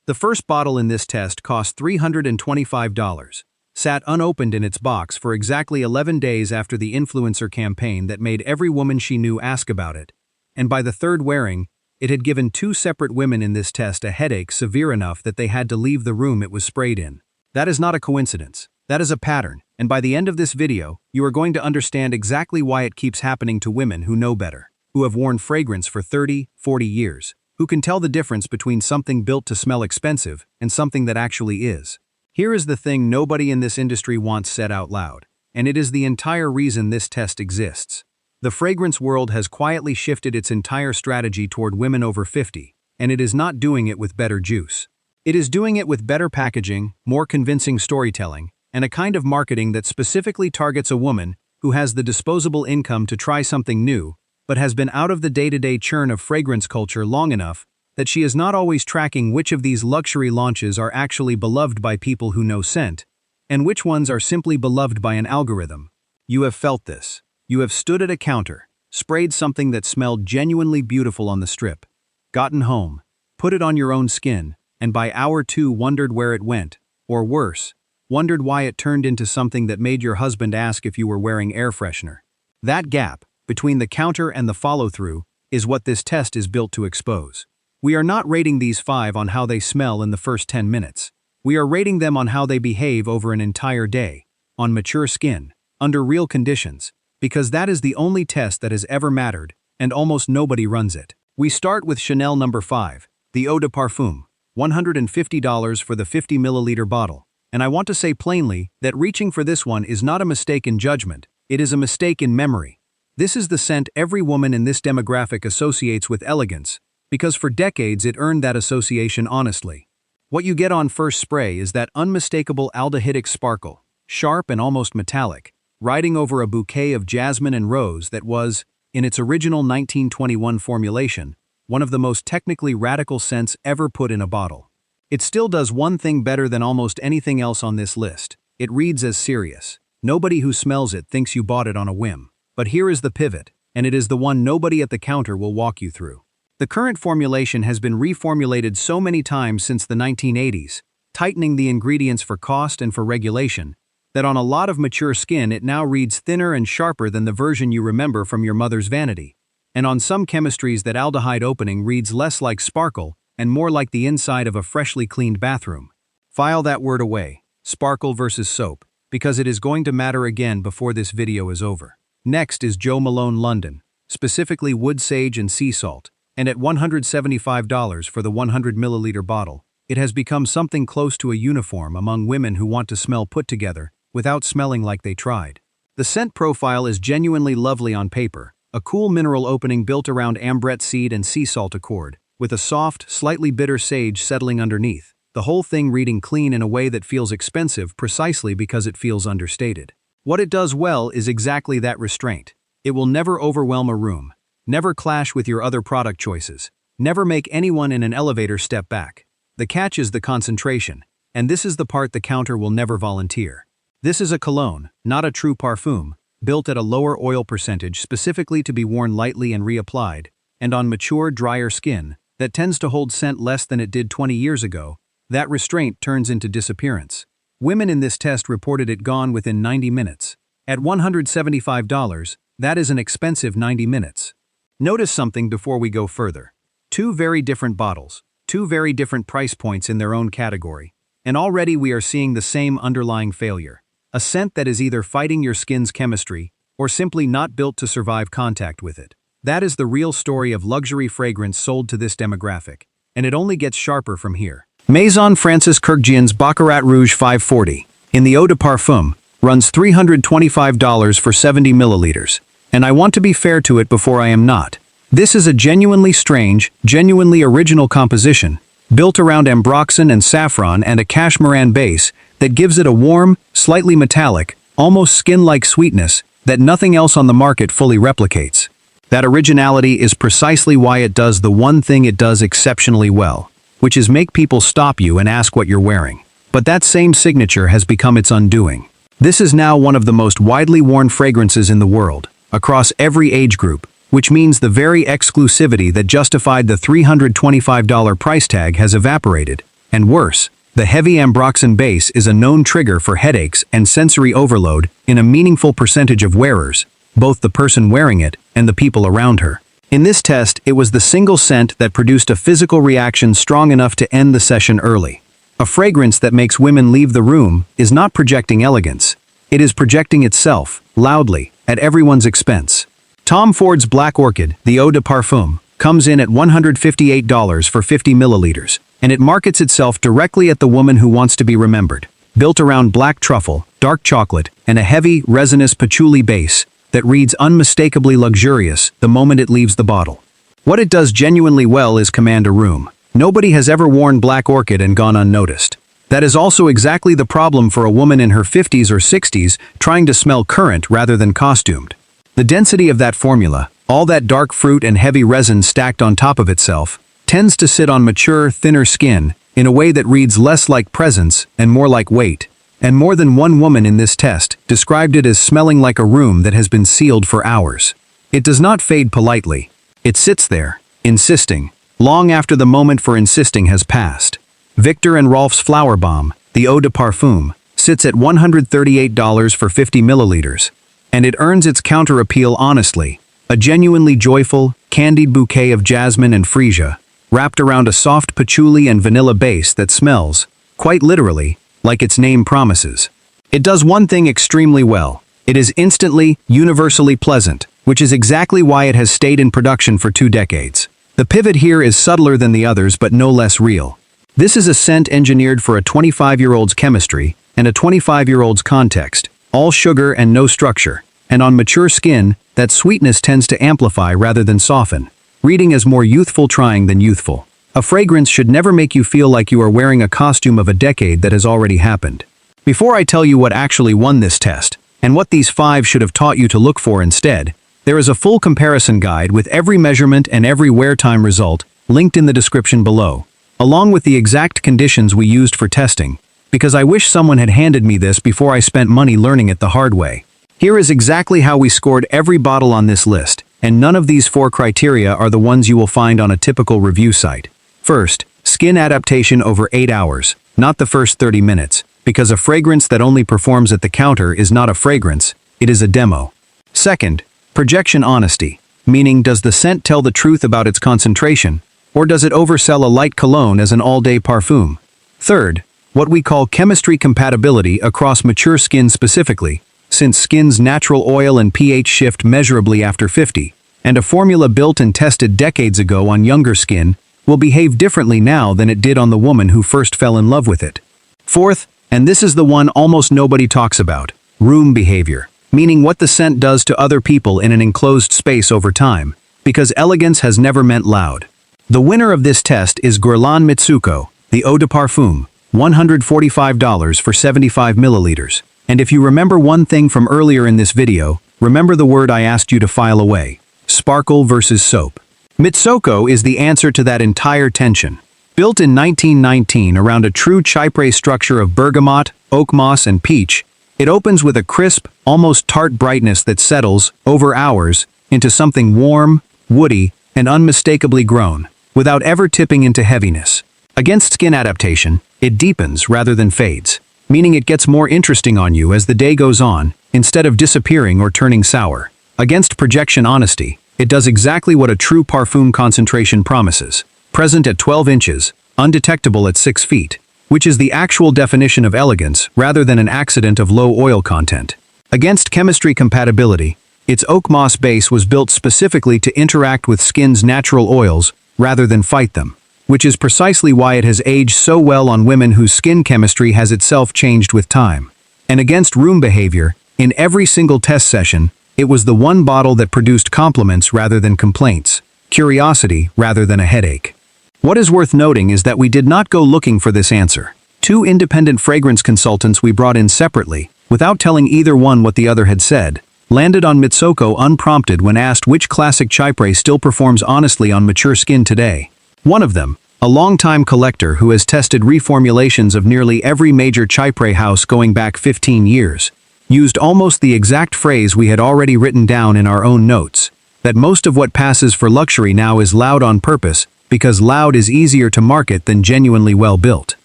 The first bottle in this test cost $325, sat unopened in its box for exactly 11 days after the influencer campaign that made every woman she knew ask about it, and by the third wearing, it had given 2 separate women in this test a headache severe enough that they had to leave the room it was sprayed in. That is not a coincidence. That is a pattern, and by the end of this video, you are going to understand exactly why it keeps happening to women who know better, who have worn fragrance for 30, 40 years, who can tell the difference between something built to smell expensive and something that actually is. Here is the thing nobody in this industry wants said out loud, and it is the entire reason this test exists. The fragrance world has quietly shifted its entire strategy toward women over 50, and it is not doing it with better juice. It is doing it with better packaging, more convincing storytelling, and a kind of marketing that specifically targets a woman who has the disposable income to try something new, but has been out of the day-to-day churn of fragrance culture long enough that she is not always tracking which of these luxury launches are actually beloved by people who know scent, and which ones are simply beloved by an algorithm. You have felt this. You have stood at a counter, sprayed something that smelled genuinely beautiful on the strip, gotten home, put it on your own skin, and by hour 2 wondered where it went, or worse, wondered why it turned into something that made your husband ask if you were wearing air freshener. That gap, between the counter and the follow-through, is what this test is built to expose. We are not rating these 5 on how they smell in the first 10 minutes. We are rating them on how they behave over an entire day, on mature skin, under real conditions, because that is the only test that has ever mattered, and almost nobody runs it. We start with Chanel No. 5, the Eau de Parfum, $150 for the 50 milliliter bottle. And I want to say plainly that reaching for this one is not a mistake in judgment, it is a mistake in memory. This is the scent every woman in this demographic associates with elegance, because for decades it earned that association honestly. What you get on first spray is that unmistakable aldehydic sparkle, sharp and almost metallic, riding over a bouquet of jasmine and rose that was, in its original 1921 formulation, one of the most technically radical scents ever put in a bottle. It still does one thing better than almost anything else on this list. It reads as serious. Nobody who smells it thinks you bought it on a whim. But here is the pivot, and it is the one nobody at the counter will walk you through. The current formulation has been reformulated so many times since the 1980s, tightening the ingredients for cost and for regulation, that on a lot of mature skin it now reads thinner and sharper than the version you remember from your mother's vanity. And on some chemistries that aldehyde opening reads less like sparkle and more like the inside of a freshly cleaned bathroom. File that word away, sparkle versus soap, because it is going to matter again before this video is over. Next is Jo Malone London, specifically wood sage and sea salt, and at $175 for the 100 milliliter bottle, it has become something close to a uniform among women who want to smell put together, without smelling like they tried. The scent profile is genuinely lovely on paper, a cool mineral opening built around ambrette seed and sea salt accord, with a soft, slightly bitter sage settling underneath, the whole thing reading clean in a way that feels expensive precisely because it feels understated. What it does well is exactly that restraint. It will never overwhelm a room, never clash with your other product choices, never make anyone in an elevator step back. The catch is the concentration, and this is the part the counter will never volunteer. This is a cologne, not a true parfum, built at a lower oil percentage specifically to be worn lightly and reapplied, and on mature, drier skin that tends to hold scent less than it did 20 years ago. That restraint turns into disappearance. Women in this test reported it gone within 90 minutes. At $175, that is an expensive 90 minutes. Notice something before we go further. 2 very different bottles, 2 very different price points in their own category, and already we are seeing the same underlying failure. A scent that is either fighting your skin's chemistry or simply not built to survive contact with it. That is the real story of luxury fragrance sold to this demographic, and it only gets sharper from here. Maison Francis Kurkdjian's Baccarat Rouge 540, in the Eau de Parfum, runs $325 for 70 milliliters, and I want to be fair to it before I am not. This is a genuinely strange, genuinely original composition, built around ambroxan and saffron and a cashmeran base that gives it a warm, slightly metallic, almost skin-like sweetness that nothing else on the market fully replicates. That originality is precisely why it does the one thing it does exceptionally well, which is make people stop you and ask what you're wearing. But that same signature has become its undoing. This is now one of the most widely worn fragrances in the world, across every age group, which means the very exclusivity that justified the $325 price tag has evaporated. And worse, the heavy ambroxan base is a known trigger for headaches and sensory overload in a meaningful percentage of wearers, both the person wearing it and the people around her. In this test, it was the single scent that produced a physical reaction strong enough to end the session early. A fragrance that makes women leave the room is not projecting elegance. It is projecting itself, loudly, at everyone's expense. Tom Ford's Black Orchid, the eau de parfum, comes in at $158 for 50 milliliters, and it markets itself directly at the woman who wants to be remembered. Built around black truffle, dark chocolate, and a heavy, resinous patchouli base that reads unmistakably luxurious the moment it leaves the bottle. What it does genuinely well is command a room. Nobody has ever worn Black Orchid and gone unnoticed. That is also exactly the problem for a woman in her 50s or 60s trying to smell current rather than costumed. The density of that formula, all that dark fruit and heavy resin stacked on top of itself, tends to sit on mature, thinner skin in a way that reads less like presence and more like weight. And more than one woman in this test described it as smelling like a room that has been sealed for hours. It does not fade politely. It sits there, insisting, long after the moment for insisting has passed. Victor and Rolf's Flowerbomb, the eau de parfum, sits at $138 for 50 milliliters, and it earns its counter appeal honestly, a genuinely joyful, candied bouquet of jasmine and freesia, wrapped around a soft patchouli and vanilla base that smells, quite literally, like its name promises. It does one thing extremely well. It is instantly, universally pleasant, which is exactly why it has stayed in production for 2 decades. The pivot here is subtler than the others but no less real. This is a scent engineered for a 25-year-old's chemistry and a 25-year-old's context, all sugar and no structure, and on mature skin, that sweetness tends to amplify rather than soften, reading as more youthful trying than youthful. A fragrance should never make you feel like you are wearing a costume of a decade that has already happened. Before I tell you what actually won this test, and what these 5 should have taught you to look for instead, there is a full comparison guide with every measurement and every wear time result linked in the description below, along with the exact conditions we used for testing, because I wish someone had handed me this before I spent money learning it the hard way. Here is exactly how we scored every bottle on this list, and none of these 4 criteria are the ones you will find on a typical review site. First, skin adaptation over 8 hours, not the first 30 minutes, because a fragrance that only performs at the counter is not a fragrance, it is a demo. Second, projection honesty, meaning does the scent tell the truth about its concentration, or does it oversell a light cologne as an all-day parfum? Third, what we call chemistry compatibility across mature skin specifically, since skin's natural oil and pH shift measurably after 50, and a formula built and tested decades ago on younger skin will behave differently now than it did on the woman who first fell in love with it. Fourth, and this is the one almost nobody talks about, room behavior, meaning what the scent does to other people in an enclosed space over time, because elegance has never meant loud. The winner of this test is Guerlain Mitsuko, the eau de parfum, $145 for 75 milliliters. And if you remember one thing from earlier in this video, remember the word I asked you to file away: sparkle versus soap. Mitsuko is the answer to that entire tension. Built in 1919 around a true chypre structure of bergamot, oak moss, and peach, it opens with a crisp, almost tart brightness that settles, over hours, into something warm, woody, and unmistakably grown, without ever tipping into heaviness. Against skin adaptation, it deepens rather than fades, meaning it gets more interesting on you as the day goes on, instead of disappearing or turning sour. Against projection honesty, it does exactly what a true parfum concentration promises: present at 12 inches, undetectable at 6 feet, which is the actual definition of elegance rather than an accident of low oil content. Against chemistry compatibility, its oak moss base was built specifically to interact with skin's natural oils rather than fight them, which is precisely why it has aged so well on women whose skin chemistry has itself changed with time. And against room behavior, in every single test session, it was the one bottle that produced compliments rather than complaints, curiosity rather than a headache. What is worth noting is that we did not go looking for this answer. 2 independent fragrance consultants we brought in separately, without telling either one what the other had said, landed on Mitsuko unprompted when asked which classic chypre still performs honestly on mature skin today. One of them, a longtime collector who has tested reformulations of nearly every major chypre house going back 15 years, used almost the exact phrase we had already written down in our own notes, that most of what passes for luxury now is loud on purpose, because loud is easier to market than genuinely well built.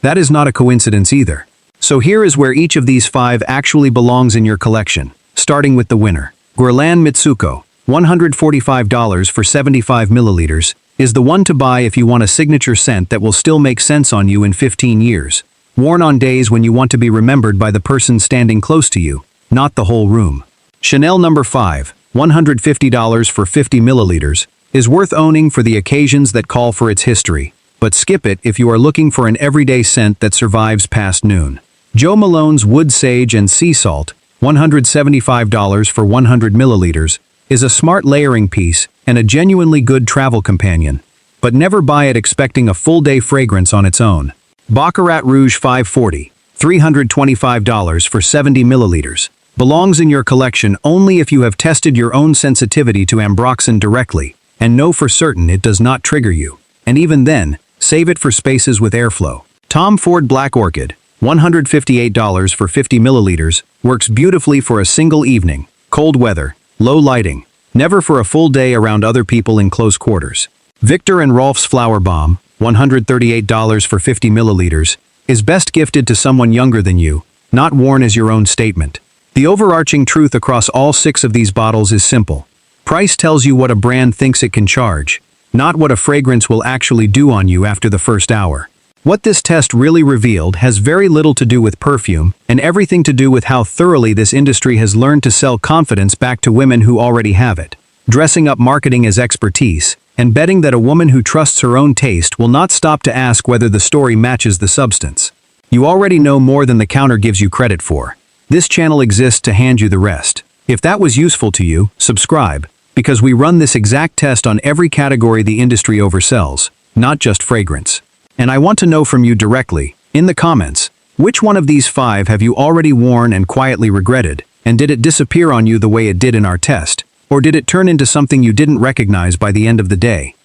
That is not a coincidence either. So here is where each of these 5 actually belongs in your collection, starting with the winner. Guerlain Mitsuko, $145 for 75 milliliters, is the one to buy if you want a signature scent that will still make sense on you in 15 years. Worn on days when you want to be remembered by the person standing close to you, not the whole room. Chanel No. 5, $150 for 50 milliliters, is worth owning for the occasions that call for its history, but skip it if you are looking for an everyday scent that survives past noon. Jo Malone's Wood Sage and Sea Salt, $175 for 100 milliliters, is a smart layering piece and a genuinely good travel companion, but never buy it expecting a full-day fragrance on its own. Baccarat Rouge 540, $325 for 70 milliliters, belongs in your collection only if you have tested your own sensitivity to ambroxan directly and know for certain it does not trigger you. And even then, save it for spaces with airflow. Ford Black Orchid, $158 for 50 milliliters, works beautifully for a single evening, cold weather, low lighting, never for a full day around other people in close quarters. Viktor and Rolf's Flowerbomb, $138 for 50 milliliters, is best gifted to someone younger than you, not worn as your own statement. The overarching truth across all 6 of these bottles is simple. Price tells you what a brand thinks it can charge, not what a fragrance will actually do on you after the first hour. What this test really revealed has very little to do with perfume and everything to do with how thoroughly this industry has learned to sell confidence back to women who already have it, dressing up marketing as expertise, and betting that a woman who trusts her own taste will not stop to ask whether the story matches the substance. You already know more than the counter gives you credit for. This channel exists to hand you the rest. If that was useful to you, subscribe, because we run this exact test on every category the industry oversells, not just fragrance. And I want to know from you directly, in the comments, which one of these 5 have you already worn and quietly regretted, and did it disappear on you the way it did in our test, or did it turn into something you didn't recognize by the end of the day?